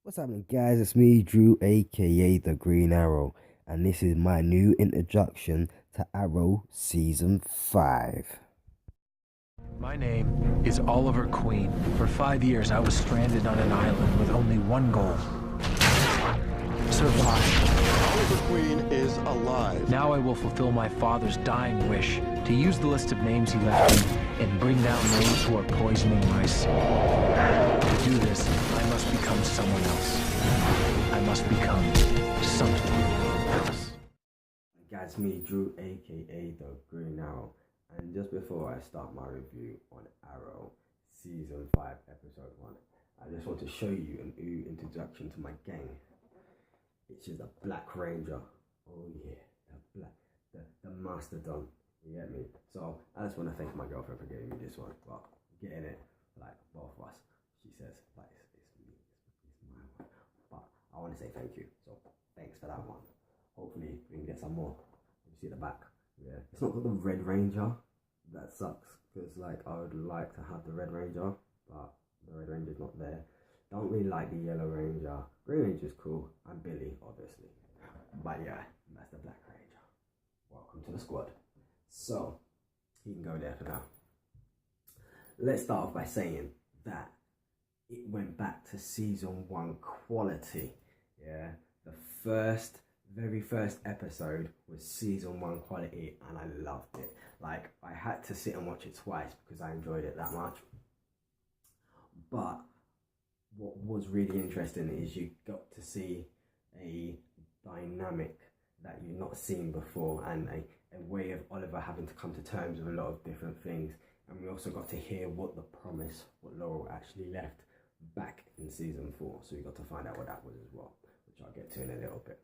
What's happening, guys? It's me, Drew, aka The Green Arrow, and this is my new introduction to Arrow Season 5. My name is Oliver Queen. For 5 years, I was stranded on an island with only one goal: survive. Oliver Queen is alive. Now I will fulfill my father's dying wish to use the list of names he left me and bring down those who are poisoning my sea. To do this, I must become someone else. I must become something else. Guys, it's me, Drew, aka The Green Arrow, and just before I start my review on Arrow Season 5, Episode 1, I just want to show you a new introduction to my gang. Which is the Black Ranger. Oh yeah, the Mastodon. You get me? So I just want to thank my girlfriend for giving me this one. Well, getting it like both of us. She says like it's me, it's my one. But I want to say thank you. So thanks for that one. Hopefully we can get some more. You see the back? Yeah. It's not got the Red Ranger. That sucks because like I would like to have the Red Ranger, but the Red Ranger's not there. Don't really like the Yellow Ranger. Green Ranger's cool. And Billy, obviously. But yeah, that's the Black Ranger. Welcome to the squad. So, he can go there for now. Let's start off by saying that it went back to Season 1 quality. Yeah, the very first episode was Season 1 quality and I loved it. Like, I had to sit and watch it twice because I enjoyed it that much. But what was really interesting is you got to see a dynamic that you've not seen before and a way of Oliver having to come to terms with a lot of different things. And we also got to hear what Laurel actually left back in Season 4. So we got to find out what that was as well, which I'll get to in a little bit.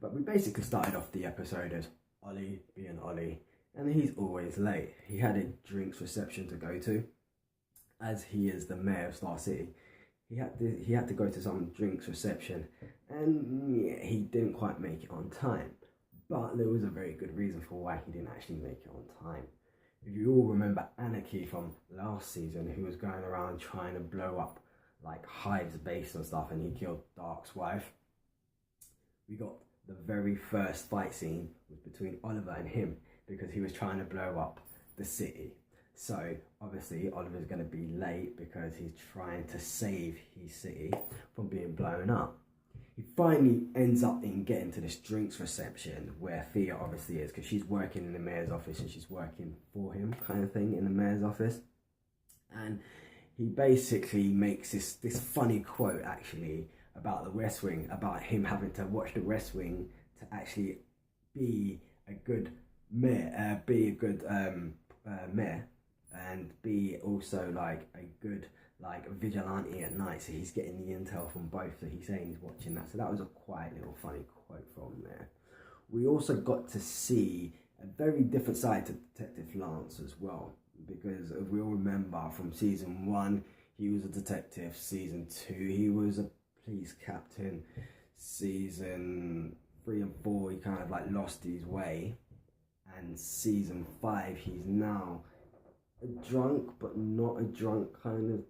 But we basically started off the episode as Ollie being Ollie, and he's always late. He had a drinks reception to go to, as he is the mayor of Star City. He had to go to some drinks reception, and yeah, he didn't quite make it on time. But there was a very good reason for why he didn't actually make it on time. If you all remember Anarchy from last season, who was going around trying to blow up like Hive's base and stuff, and he killed Dark's wife. We got the very first fight scene was between Oliver and him because he was trying to blow up the city. So obviously Oliver's going to be late because he's trying to save his city from being blown up. He finally ends up in getting to this drinks reception where Thea obviously is, because she's working in the mayor's office and she's working for him kind of thing in the mayor's office. And he basically makes this funny quote actually about the West Wing, about him having to watch the West Wing to actually be a good mayor, mayor, and be also like a good like vigilante at night. So he's getting the intel from both. So he's saying he's watching that. So that was a quiet little funny quote from there. We also got to see a very different side to Detective Lance as well, because if we all remember from Season 1, he was a detective. Season 2, he was a police captain. Season 3 and 4, he kind of like lost his way. And Season 5, he's now a drunk, but not a drunk kind of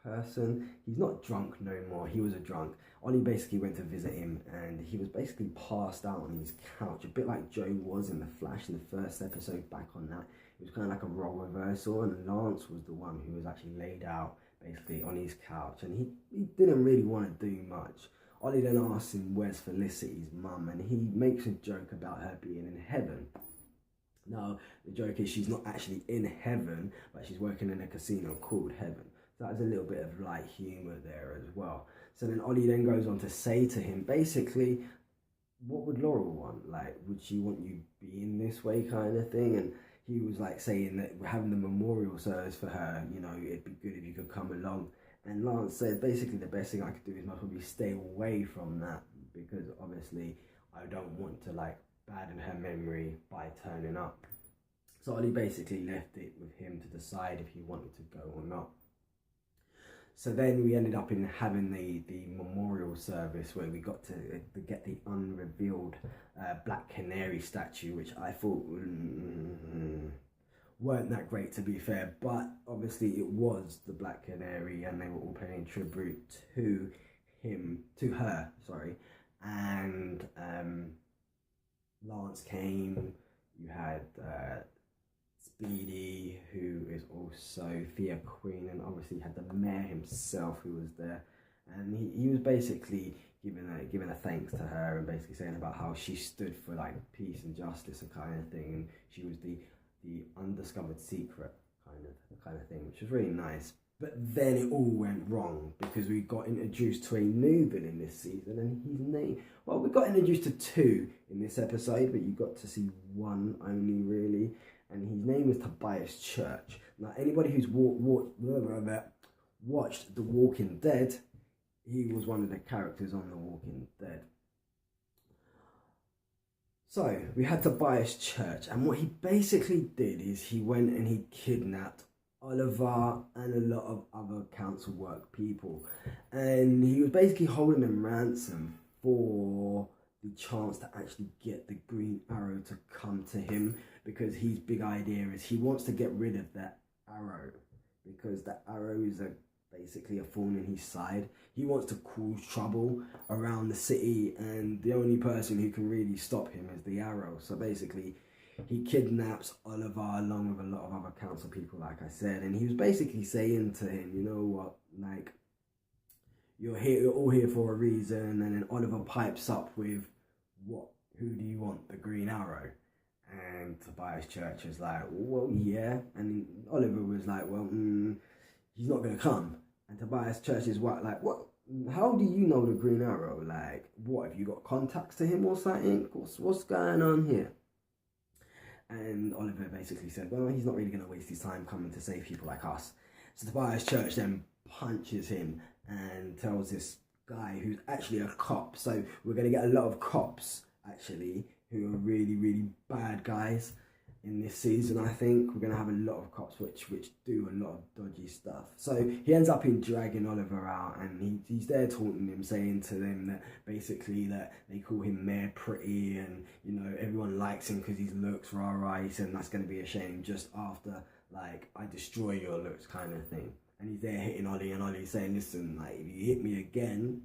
person. He's not drunk no more. He was a drunk. Ollie basically went to visit him and he was basically passed out on his couch, a bit like Joe was in The Flash in the first episode back on that. It was kind of like a role reversal, and Lance was the one who was actually laid out basically on his couch, and he didn't really want to do much. Ollie then asks him where's Felicity's mum, and he makes a joke about her being in heaven. Now, the joke is she's not actually in heaven, but she's working in a casino called Heaven. So that was a little bit of light humour there as well. So then Ollie then goes on to say to him, basically, what would Laurel want? Like, would she want you being this way kind of thing? And he was like saying that we're having the memorial service for her, you know, it'd be good if you could come along. And Lance said, basically, the best thing I could do is most probably stay away from that, because obviously I don't want to like badden her memory by turning up. So Ollie basically left it with him to decide if he wanted to go or not. So then we ended up in having the memorial service where we got to get the unrevealed Black Canary statue, which I thought weren't that great, to be fair, but obviously it was the Black Canary and they were all paying tribute to her, sorry, and Lance came. You had Speedy, who is also Thea Queen, and obviously you had the mayor himself who was there, and he was basically giving a thanks to her and basically saying about how she stood for like peace and justice and kind of thing, and she was the undiscovered secret kind of thing, which was really nice. But then it all went wrong because we got introduced to a new villain this season, and his name, well, we got introduced to two in this episode, but you got to see one only really, and his name is Tobias Church. Now, anybody who's watched The Walking Dead, he was one of the characters on The Walking Dead. So, we had Tobias Church, and what he basically did is he went and he kidnapped Oliver and a lot of other council work people, and he was basically holding them ransom for the chance to actually get the Green Arrow to come to him, because his big idea is he wants to get rid of that arrow, because the arrow is basically a thorn in his side. He wants to cause trouble around the city, and the only person who can really stop him is the arrow. So basically he kidnaps Oliver along with a lot of other council people, like I said, and he was basically saying to him, you know what, like, you're all here for a reason. And then Oliver pipes up with, who do you want, the Green Arrow? And Tobias Church is like, well, yeah. And Oliver was like, well, he's not going to come. And Tobias Church is what, how do you know the Green Arrow? Like, what, have you got contacts to him or something? What's going on here? And Oliver basically said, well, he's not really going to waste his time coming to save people like us. So Tobias Church then punches him and tells this guy who's actually a cop. So we're going to get a lot of cops, actually, who are really, really bad guys in this season. I think we're going to have a lot of cops which do a lot of dodgy stuff. So he ends up in dragging Oliver out, and he's there taunting him, saying to them that basically that they call him Mayor Pretty, and you know everyone likes him because his looks are alright, and that's going to be a shame just after like I destroy your looks kind of thing. And he's there hitting Ollie, and Ollie's saying, listen, like, if you hit me again,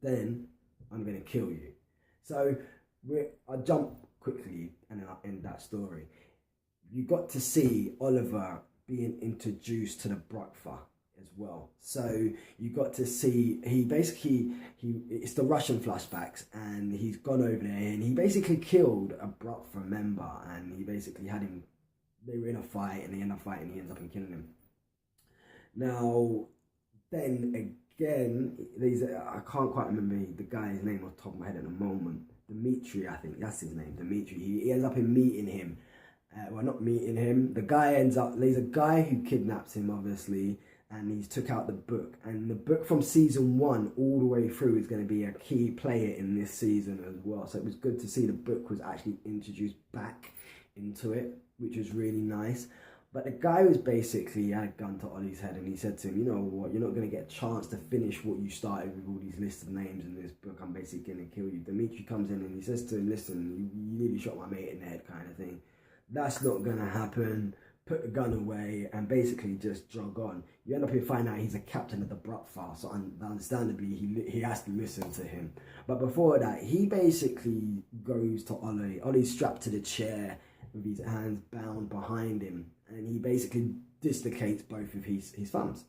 then I'm going to kill you. So I jump quickly and then I end that story. You got to see Oliver being introduced to the Bratva as well. So you got to see, it's the Russian flashbacks, and he's gone over there and he basically killed a Bratva member, and he basically had him, they were in a fight and they end up fighting, he ends up killing him. Now, then again, I can't quite remember the guy's name off the top of my head at the moment. Dimitri, I think that's his name, Dimitri. He ends up in meeting him. Well, not meeting him. The guy there's a guy who kidnaps him, obviously, and he's took out the book. And the book from season 1 all the way through is going to be a key player in this season as well. So it was good to see the book was actually introduced back into it, which was really nice. But the guy was basically had a gun to Ollie's head, and he said to him, you know what, you're not going to get a chance to finish what you started with all these lists of names in this book. I'm basically going to kill you. Dimitri comes in and he says to him, listen, you nearly shot my mate in the head kind of thing. That's not going to happen. Put the gun away and basically just jog on. You end up here finding out he's a captain of the Bratva, so understandably he has to listen to him. But before that, he basically goes to Ollie. Ollie's strapped to the chair with his hands bound behind him, and he basically dislocates both of his thumbs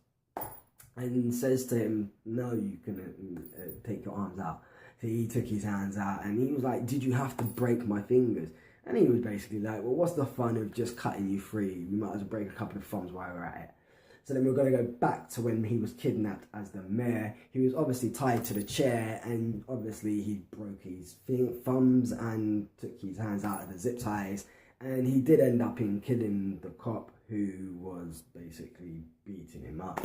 and says to him, no, you can take your arms out. So he took his hands out and he was like, did you have to break my fingers? And he was basically like, well, what's the fun of just cutting you free? We might as well break a couple of thumbs while we're at it. So then we're going to go back to when he was kidnapped as the mayor. He was obviously tied to the chair, and obviously he broke his thumbs and took his hands out of the zip ties. And he did end up in killing the cop who was basically beating him up.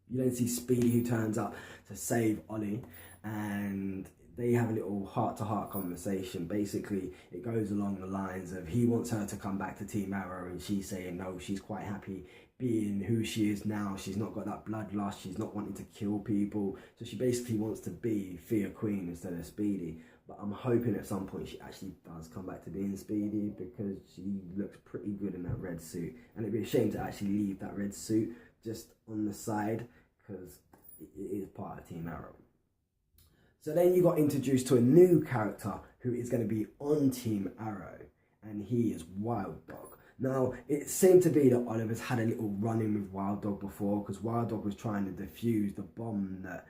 You then see Speedy, who turns up to save Ollie, and they have a little heart-to-heart conversation. Basically, it goes along the lines of he wants her to come back to Team Arrow, and she's saying no, she's quite happy being who she is now. She's not got that bloodlust, she's not wanting to kill people. So she basically wants to be Thea Queen instead of Speedy. But I'm hoping at some point she actually does come back to being Speedy, because she looks pretty good in that red suit. And it'd be a shame to actually leave that red suit just on the side, because it is part of Team Arrow. So then you got introduced to a new character who is going to be on Team Arrow, and he is Wild Dog. Now, it seemed to be that Oliver's had a little run-in with Wild Dog before, because Wild Dog was trying to defuse the bomb that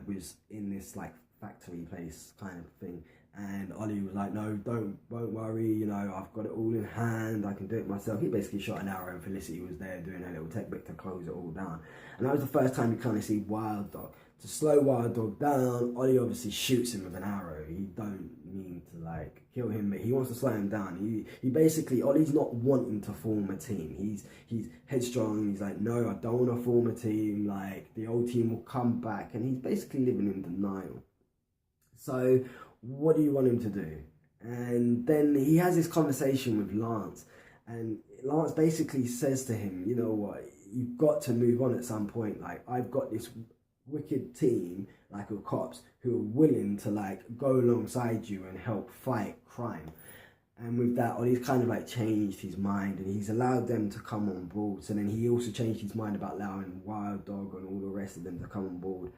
was in this like factory place kind of thing. And Ollie was like, no, won't worry, you know, I've got it all in hand, I can do it myself. He basically shot an arrow and Felicity was there doing her little tech bit to close it all down. And that was the first time you kind of see Wild Dog. To slow Wild Dog down, Ollie obviously shoots him with an arrow. He don't mean to like kill him, but he wants to slow him down. He basically, Ollie's not wanting to form a team. He's headstrong. He's like, no, I don't want to form a team. Like, the old team will come back. And he's basically living in denial. So what do you want him to do? And then he has this conversation with Lance, and Lance basically says to him, you know what, you've got to move on at some point. Like, I've got this wicked team, like, of cops who are willing to like go alongside you and help fight crime. And with that, Ollie's kind of like changed his mind, and he's allowed them to come on board. So then he also changed his mind about allowing Wild Dog and all the rest of them to come on board.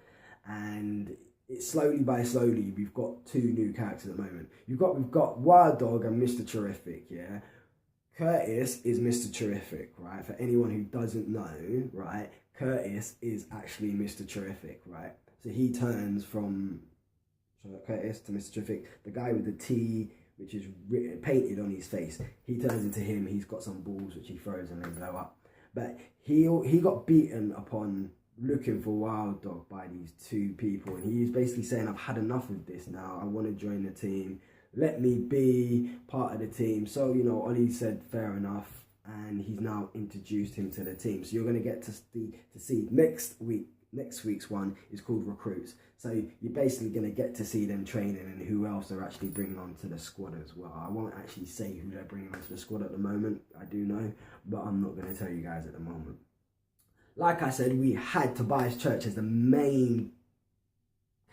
And it's slowly by slowly, we've got two new characters at the moment. We've got Wild Dog and Mr. Terrific, yeah? Curtis is Mr. Terrific, right? For anyone who doesn't know, right? Curtis is actually Mr. Terrific, right? So he turns from Curtis to Mr. Terrific. The guy with the T, which is painted on his face, he turns into him. He's got some balls which he throws and they blow up. But he got beaten upon looking for Wild Dog by these two people, and he's basically saying, I've had enough of this now, I want to join the team, let me be part of the team. So, you know, Ollie said fair enough, and he's now introduced him to the team. So you're going to get to see next week's one is called Recruits. So you're basically going to get to see them training and who else they're actually bringing onto the squad as well. I won't actually say who they're bringing onto the squad at the moment, I do know, but I'm not going to tell you guys at the moment. Like I said, we had Tobias Church as the main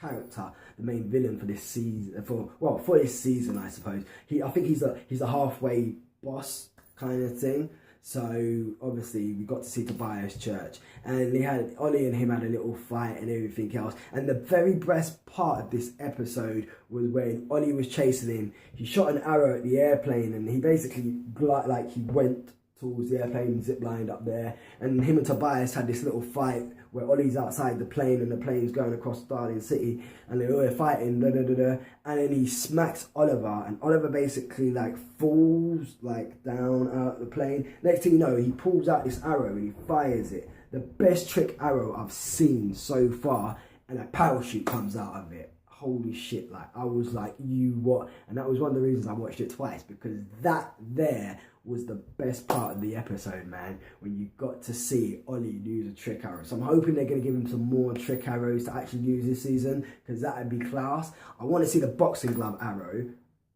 character, the main villain for this season. For this season, I suppose. I think he's a halfway boss kind of thing. So obviously we got to see Tobias Church, and Ollie and him had a little fight and everything else. And the very best part of this episode was when Ollie was chasing him. He shot an arrow at the airplane, and he basically he went towards the airplane, zip-lined up there, and him and Tobias had this little fight where Ollie's outside the plane and the plane's going across Starling City, and they're all fighting, and then he smacks Oliver, and Oliver basically like falls like down out of the plane. Next thing you know, he pulls out this arrow and he fires it, the best trick arrow I've seen so far, and a parachute comes out of it. Holy shit, like, I was like, you what? And that was one of the reasons I watched it twice, because that there was the best part of the episode, man, when you got to see Ollie use a trick arrow. So I'm hoping they're going to give him some more trick arrows to actually use this season, because that would be class. I want to see the boxing glove arrow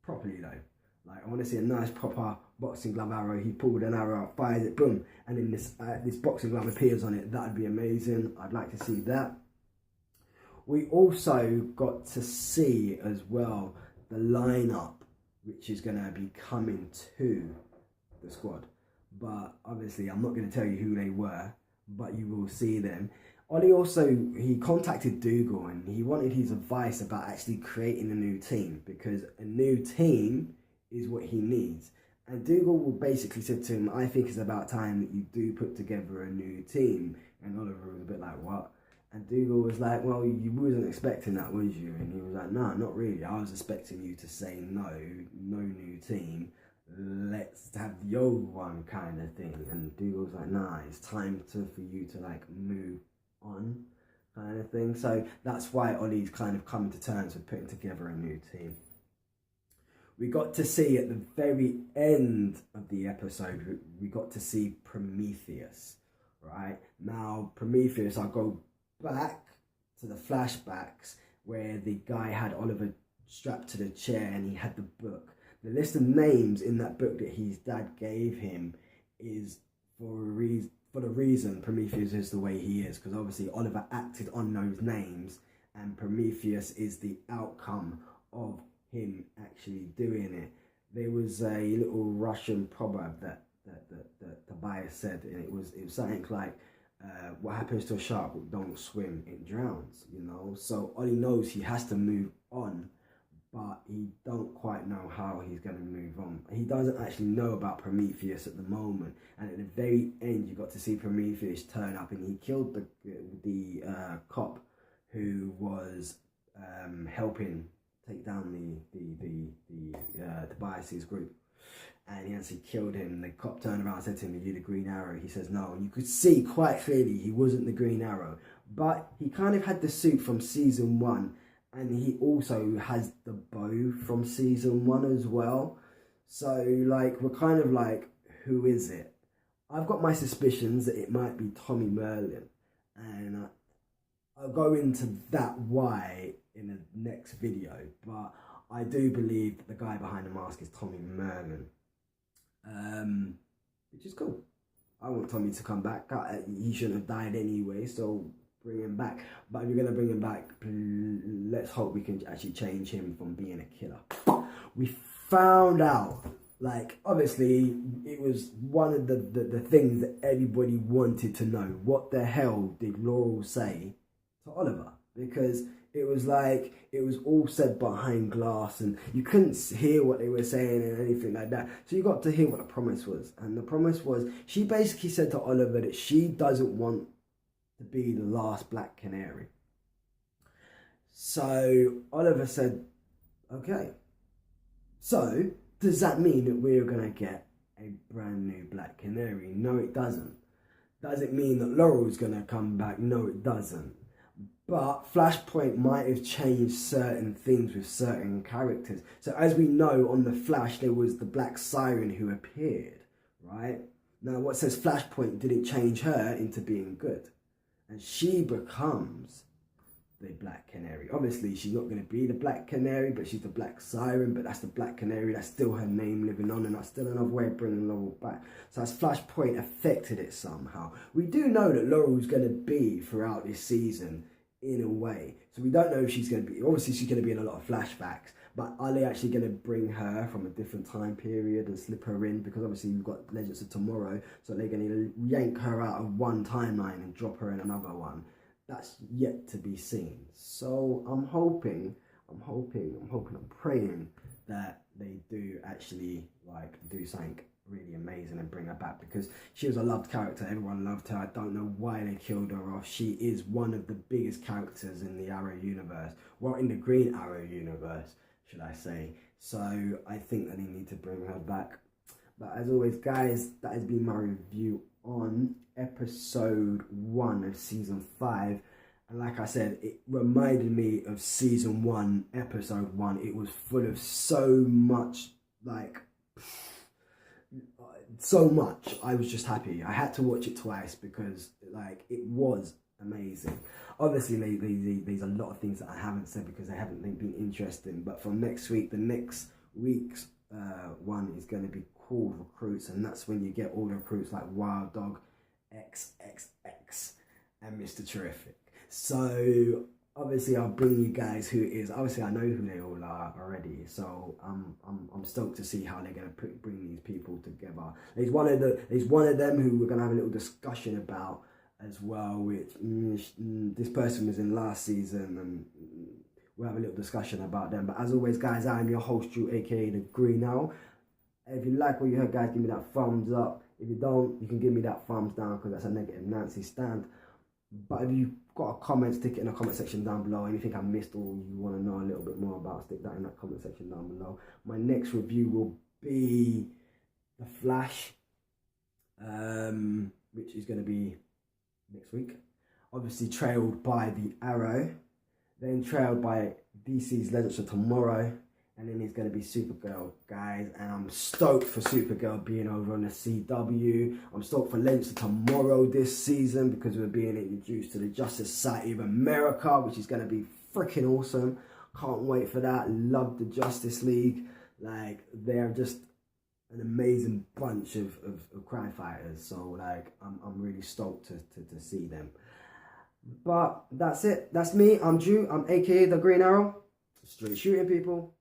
properly though. Like, I want to see a nice proper boxing glove arrow. He pulled an arrow out, fires it, boom, and then this boxing glove appears on it. That'd be amazing. I'd like to see that. We also got to see as well the lineup, which is going to be coming to the squad. But obviously, I'm not going to tell you who they were, but you will see them. Ollie also, he contacted Dougal and he wanted his advice about actually creating a new team, because a new team is what he needs. And Dougal basically said to him, I think it's about time that you do put together a new team. And Oliver was a bit like, what? And Dougal was like, well, you wasn't expecting that, was you? And he was like, no, not really. I was expecting you to say no new team. Let's have the old one kind of thing. And Dougal was like, nah, it's time for you to like move on kind of thing. So that's why Ollie's kind of come to terms with putting together a new team. We got to see at the very end of the episode, we got to see Prometheus, right? Now, Prometheus, I'll go back to the flashbacks where the guy had Oliver strapped to the chair and he had the book. The list of names in that book that his dad gave him is for the reason Prometheus is the way he is, because obviously Oliver acted on those names, and Prometheus is the outcome of him actually doing it. There was a little Russian proverb that Tobias said, and it was something like, what happens to a shark that don't swim? It drowns, you know. So Ollie knows he has to move on, but he don't quite know how he's going to move on. He doesn't actually know about Prometheus at the moment. And at the very end, you got to see Prometheus turn up, and he killed the cop who was helping take down the Tobias's group. And he actually killed him. The cop turned around and said to him, "Are you the Green Arrow?" He says no. And you could see quite clearly he wasn't the Green Arrow. But he kind of had the suit from season 1. And he also has the bow from season 1 as well. So, like, we're kind of like, who is it? I've got my suspicions that it might be Tommy Merlin. And I'll go into that why in the next video. But I do believe that the guy behind the mask is Tommy Merlin. Which is cool. I want Tommy to come back. He shouldn't have died anyway, so bring him back. But if you're going to bring him back, let's hope we can actually change him from being a killer. We found out, like, obviously, it was one of the things that everybody wanted to know. What the hell did Laurel say to Oliver? Because it was like, it was all said behind glass and you couldn't hear what they were saying and anything like that. So you got to hear what the promise was. And the promise was, she basically said to Oliver that she doesn't want to be the last Black Canary. So Oliver said, okay. So does that mean that we're going to get a brand new Black Canary? No, it doesn't. Does it mean that Laurel's going to come back? No, it doesn't. But Flashpoint might have changed certain things with certain characters. So as we know, on The Flash, there was the Black Siren who appeared, right? Now, what says Flashpoint didn't change her into being good. And she becomes the Black Canary. Obviously, she's not going to be the Black Canary, but she's the Black Siren. But that's the Black Canary. That's still her name living on. And that's still another way of bringing Laurel back. So as Flashpoint affected it somehow. We do know that Laurel's going to be throughout this season in a way. So we don't know if she's going to be, obviously she's going to be in a lot of flashbacks, but are they actually going to bring her from a different time period and slip her in? Because obviously we've got Legends of Tomorrow, so they're going to yank her out of one timeline and drop her in another one. That's yet to be seen. So I'm hoping, I'm praying that they do actually like do something really amazing and bring her back, because she was a loved character. Everyone loved her. I don't know why they killed her off. She is one of the biggest characters in the Arrow universe, well, in the Green Arrow universe, should I say. So I think that they need to bring her back. But as always, guys, that has been my review on episode 1 of season 5. And like I said, it reminded me of season 1, episode 1. It was full of so much, like, so much. I was just happy. I had to watch it twice because, like, it was amazing. Obviously, there's a lot of things that I haven't said because they haven't been interesting. But from next week, the next week's one is going to be called Recruits, and that's when you get all the recruits like Wild Dog, XXX, and Mr. Terrific. So obviously, I'll bring you guys who is, obviously I know who they all are already, so I'm stoked to see how they're going to bring these people together. There's one of them who we're going to have a little discussion about as well, which this person was in last season, and we'll have a little discussion about them. But as always, guys, I'm your host, Drew, aka The Green Owl. If you like what you heard, guys, give me that thumbs up. If you don't, you can give me that thumbs down, because that's a negative Nancy stand. But if you've got a comment, stick it in the comment section down below. Anything I missed or you want to know a little bit more about, stick that in that comment section down below. My next review will be The Flash, which is going to be next week. Obviously trailed by The Arrow, then trailed by DC's Legends of Tomorrow, and then it's going to be Supergirl, guys. And I'm stoked for Supergirl being over on the CW. I'm stoked for Legends of Tomorrow this season because we're being introduced to the Justice Society of America, which is going to be freaking awesome. Can't wait for that. Love the Justice League. Like, they're just an amazing bunch of crime fighters. So, like, I'm really stoked to see them. But that's it. That's me. I'm Drew. I'm aka The Green Arrow. Straight shooting, people.